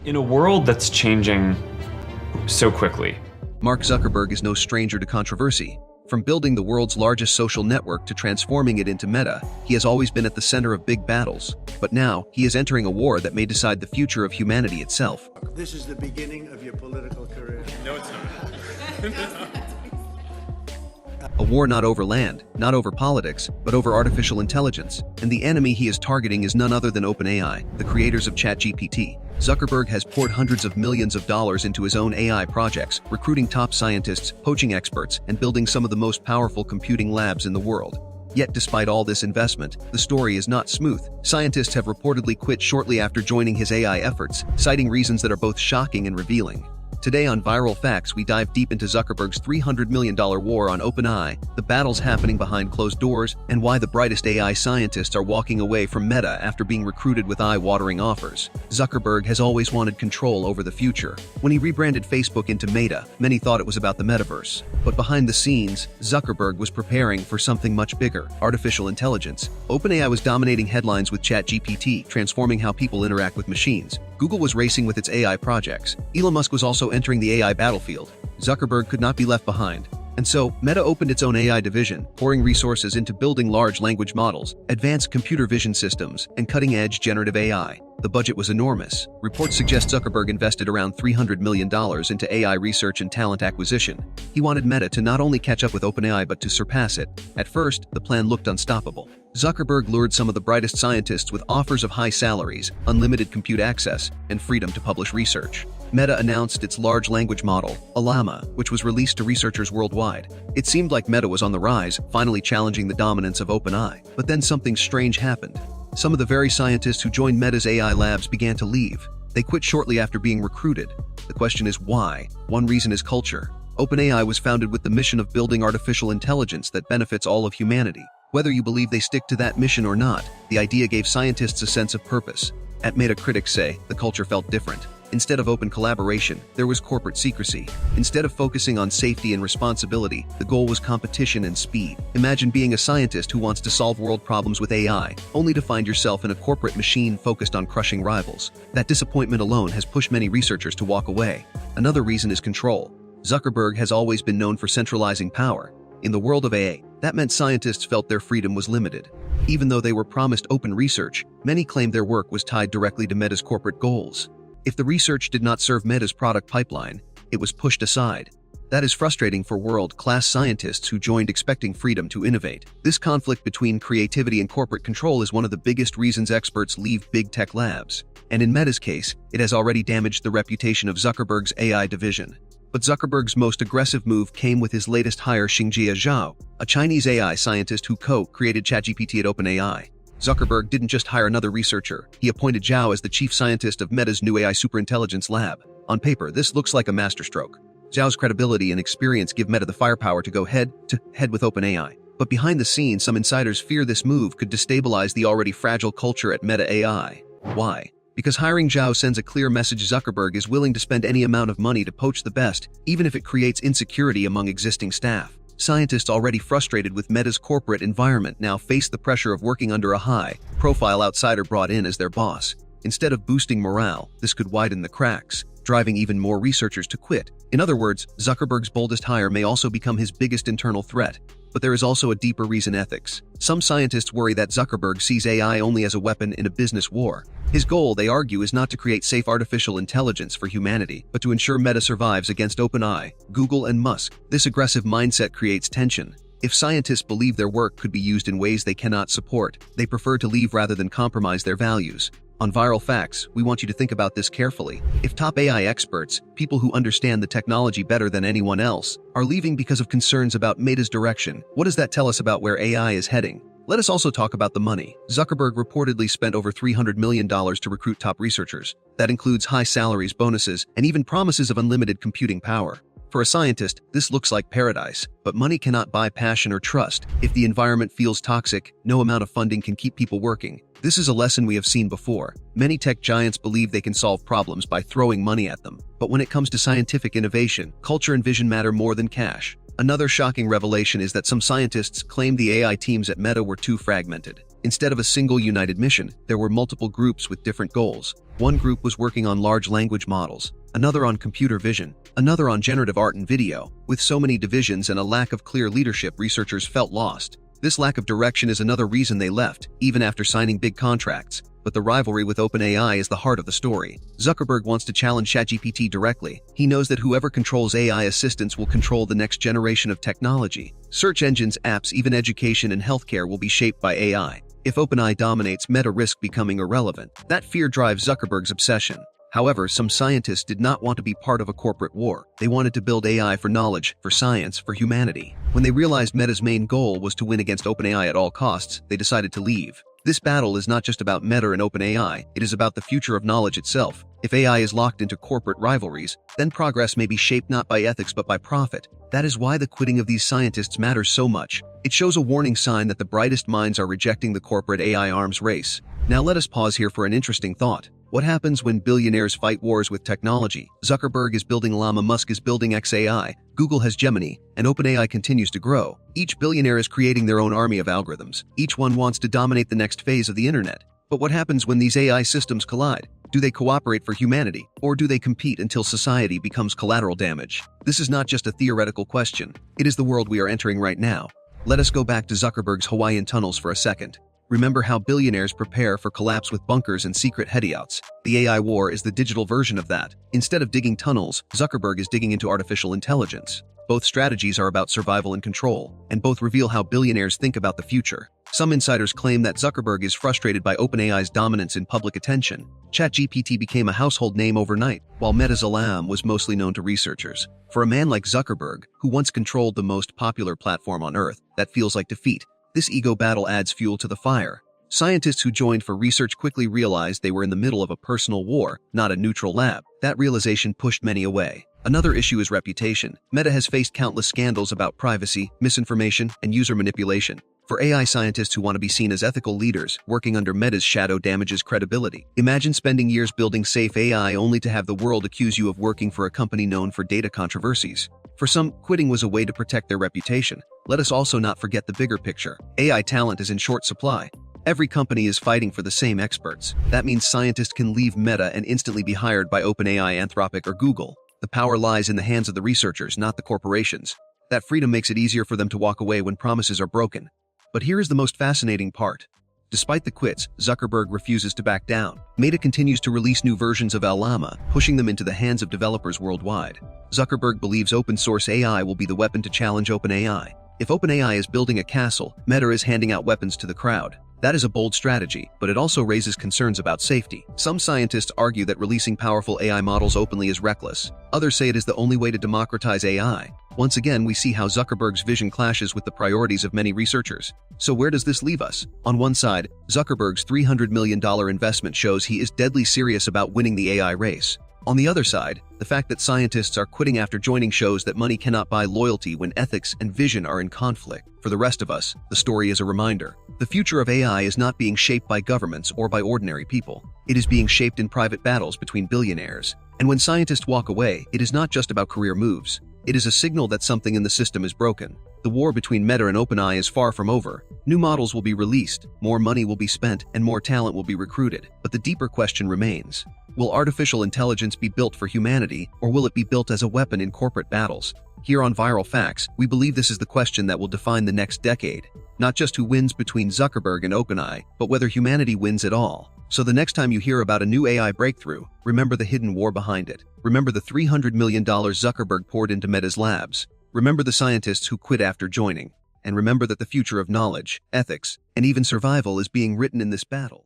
In a world that's changing so quickly, Mark Zuckerberg is no stranger to controversy. From building the world's largest social network to transforming it into Meta, he has always been at the center of big battles. But now, he is entering a war that may decide the future of humanity itself. This is the beginning of your political career. no, it's not. A war not over land, not over politics, but over artificial intelligence. And the enemy he is targeting is none other than OpenAI, the creators of ChatGPT. Zuckerberg has poured hundreds of millions of dollars into his own AI projects, recruiting top scientists, poaching experts, and building some of the most powerful computing labs in the world. Yet despite all this investment, the story is not smooth. Scientists have reportedly quit shortly after joining his AI efforts, citing reasons that are both shocking and revealing. Today on Viral Facts, we dive deep into Zuckerberg's $300 million war on OpenAI, the battles happening behind closed doors, and why the brightest AI scientists are walking away from Meta after being recruited with eye-watering offers. Zuckerberg has always wanted control over the future. When he rebranded Facebook into Meta, many thought it was about the metaverse. But behind the scenes, Zuckerberg was preparing for something much bigger: artificial intelligence. OpenAI was dominating headlines with ChatGPT, transforming how people interact with machines. Google was racing with its AI projects. Elon Musk was also entering the AI battlefield. Zuckerberg could not be left behind. And so, Meta opened its own AI division, pouring resources into building large language models, advanced computer vision systems, and cutting-edge generative AI. The budget was enormous. Reports suggest Zuckerberg invested around $300 million into AI research and talent acquisition. He wanted Meta to not only catch up with OpenAI but to surpass it. At first, the plan looked unstoppable. Zuckerberg lured some of the brightest scientists with offers of high salaries, unlimited compute access, and freedom to publish research. Meta announced its large language model, Llama, which was released to researchers worldwide. It seemed like Meta was on the rise, finally challenging the dominance of OpenAI. But then something strange happened. Some of the very scientists who joined Meta's AI labs began to leave. They quit shortly after being recruited. The question is why? One reason is culture. OpenAI was founded with the mission of building artificial intelligence that benefits all of humanity. Whether you believe they stick to that mission or not, the idea gave scientists a sense of purpose. At Meta, critics say the culture felt different. Instead of open collaboration, there was corporate secrecy. Instead of focusing on safety and responsibility, the goal was competition and speed. Imagine being a scientist who wants to solve world problems with AI, only to find yourself in a corporate machine focused on crushing rivals. That disappointment alone has pushed many researchers to walk away. Another reason is control. Zuckerberg has always been known for centralizing power. In the world of AI, that meant scientists felt their freedom was limited. Even though they were promised open research, many claimed their work was tied directly to Meta's corporate goals. If the research did not serve Meta's product pipeline, it was pushed aside. That is frustrating for world-class scientists who joined expecting freedom to innovate. This conflict between creativity and corporate control is one of the biggest reasons experts leave big tech labs. And in Meta's case, it has already damaged the reputation of Zuckerberg's AI division. But Zuckerberg's most aggressive move came with his latest hire, Xingjie Zhao, a Chinese AI scientist who co-created ChatGPT at OpenAI. Zuckerberg didn't just hire another researcher, he appointed Zhao as the chief scientist of Meta's new AI superintelligence lab. On paper, this looks like a masterstroke. Zhao's credibility and experience give Meta the firepower to go head-to-head with OpenAI. But behind the scenes, some insiders fear this move could destabilize the already fragile culture at Meta AI. Why? Because hiring Zhao sends a clear message: Zuckerberg is willing to spend any amount of money to poach the best, even if it creates insecurity among existing staff. Scientists already frustrated with Meta's corporate environment now face the pressure of working under a high-profile outsider brought in as their boss. Instead of boosting morale, this could widen the cracks, driving even more researchers to quit. In other words, Zuckerberg's boldest hire may also become his biggest internal threat. But there is also a deeper reason: ethics. Some scientists worry that Zuckerberg sees AI only as a weapon in a business war. His goal, they argue, is not to create safe artificial intelligence for humanity, but to ensure Meta survives against OpenAI, Google, and Musk. This aggressive mindset creates tension. If scientists believe their work could be used in ways they cannot support, they prefer to leave rather than compromise their values. On Viral Facts, we want you to think about this carefully. If top AI experts, people who understand the technology better than anyone else, are leaving because of concerns about Meta's direction, what does that tell us about where AI is heading? Let us also talk about the money. Zuckerberg reportedly spent over $300 million to recruit top researchers. That includes high salaries, bonuses, and even promises of unlimited computing power. For a scientist, this looks like paradise, but money cannot buy passion or trust. If the environment feels toxic, no amount of funding can keep people working. This is a lesson we have seen before. Many tech giants believe they can solve problems by throwing money at them. But when it comes to scientific innovation, culture and vision matter more than cash. Another shocking revelation is that some scientists claim the AI teams at Meta were too fragmented. Instead of a single united mission, there were multiple groups with different goals. One group was working on large language models, another on computer vision, another on generative art and video. With so many divisions and a lack of clear leadership, researchers felt lost. This lack of direction is another reason they left, even after signing big contracts. But the rivalry with OpenAI is the heart of the story. Zuckerberg wants to challenge ChatGPT directly. He knows that whoever controls AI assistants will control the next generation of technology. Search engines, apps, even education and healthcare will be shaped by AI. If OpenAI dominates, Meta risks becoming irrelevant. That fear drives Zuckerberg's obsession. However, some scientists did not want to be part of a corporate war. They wanted to build AI for knowledge, for science, for humanity. When they realized Meta's main goal was to win against OpenAI at all costs, they decided to leave. This battle is not just about Meta and OpenAI, it is about the future of knowledge itself. If AI is locked into corporate rivalries, then progress may be shaped not by ethics but by profit. That is why the quitting of these scientists matters so much. It shows a warning sign that the brightest minds are rejecting the corporate AI arms race. Now let us pause here for an interesting thought. What happens when billionaires fight wars with technology? Zuckerberg is building Llama, Musk is building XAI, Google has Gemini, and OpenAI continues to grow. Each billionaire is creating their own army of algorithms. Each one wants to dominate the next phase of the internet. But what happens when these AI systems collide? Do they cooperate for humanity, or do they compete until society becomes collateral damage? This is not just a theoretical question. It is the world we are entering right now. Let us go back to Zuckerberg's Hawaiian tunnels for a second. Remember how billionaires prepare for collapse with bunkers and secret headouts. The AI war is the digital version of that. Instead of digging tunnels, Zuckerberg is digging into artificial intelligence. Both strategies are about survival and control, and both reveal how billionaires think about the future. Some insiders claim that Zuckerberg is frustrated by OpenAI's dominance in public attention. ChatGPT became a household name overnight, while Meta's Llama was mostly known to researchers. For a man like Zuckerberg, who once controlled the most popular platform on Earth, that feels like defeat. This ego battle adds fuel to the fire. Scientists who joined for research quickly realized they were in the middle of a personal war, not a neutral lab. That realization pushed many away. Another issue is reputation. Meta has faced countless scandals about privacy, misinformation, and user manipulation. For AI scientists who want to be seen as ethical leaders, working under Meta's shadow damages credibility. Imagine spending years building safe AI only to have the world accuse you of working for a company known for data controversies. For some, quitting was a way to protect their reputation. Let us also not forget the bigger picture. AI talent is in short supply. Every company is fighting for the same experts. That means scientists can leave Meta and instantly be hired by OpenAI, Anthropic, or Google. The power lies in the hands of the researchers, not the corporations. That freedom makes it easier for them to walk away when promises are broken. But here is the most fascinating part. Despite the quits, Zuckerberg refuses to back down. Meta continues to release new versions of Llama, pushing them into the hands of developers worldwide. Zuckerberg believes open-source AI will be the weapon to challenge OpenAI. If OpenAI is building a castle, Meta is handing out weapons to the crowd. That is a bold strategy, but it also raises concerns about safety. Some scientists argue that releasing powerful AI models openly is reckless. Others say it is the only way to democratize AI. Once again, we see how Zuckerberg's vision clashes with the priorities of many researchers. So where does this leave us? On one side, Zuckerberg's $300 million investment shows he is deadly serious about winning the AI race. On the other side, the fact that scientists are quitting after joining shows that money cannot buy loyalty when ethics and vision are in conflict. For the rest of us, the story is a reminder. The future of AI is not being shaped by governments or by ordinary people. It is being shaped in private battles between billionaires. And when scientists walk away, it is not just about career moves. It is a signal that something in the system is broken. The war between Meta and OpenAI is far from over. New models will be released, more money will be spent, and more talent will be recruited. But the deeper question remains. Will artificial intelligence be built for humanity, or will it be built as a weapon in corporate battles? Here on Viral Facts, we believe this is the question that will define the next decade. Not just who wins between Zuckerberg and OpenAI, but whether humanity wins at all. So the next time you hear about a new AI breakthrough, remember the hidden war behind it. Remember the $300 million Zuckerberg poured into Meta's labs. Remember the scientists who quit after joining. And remember that the future of knowledge, ethics, and even survival is being written in this battle.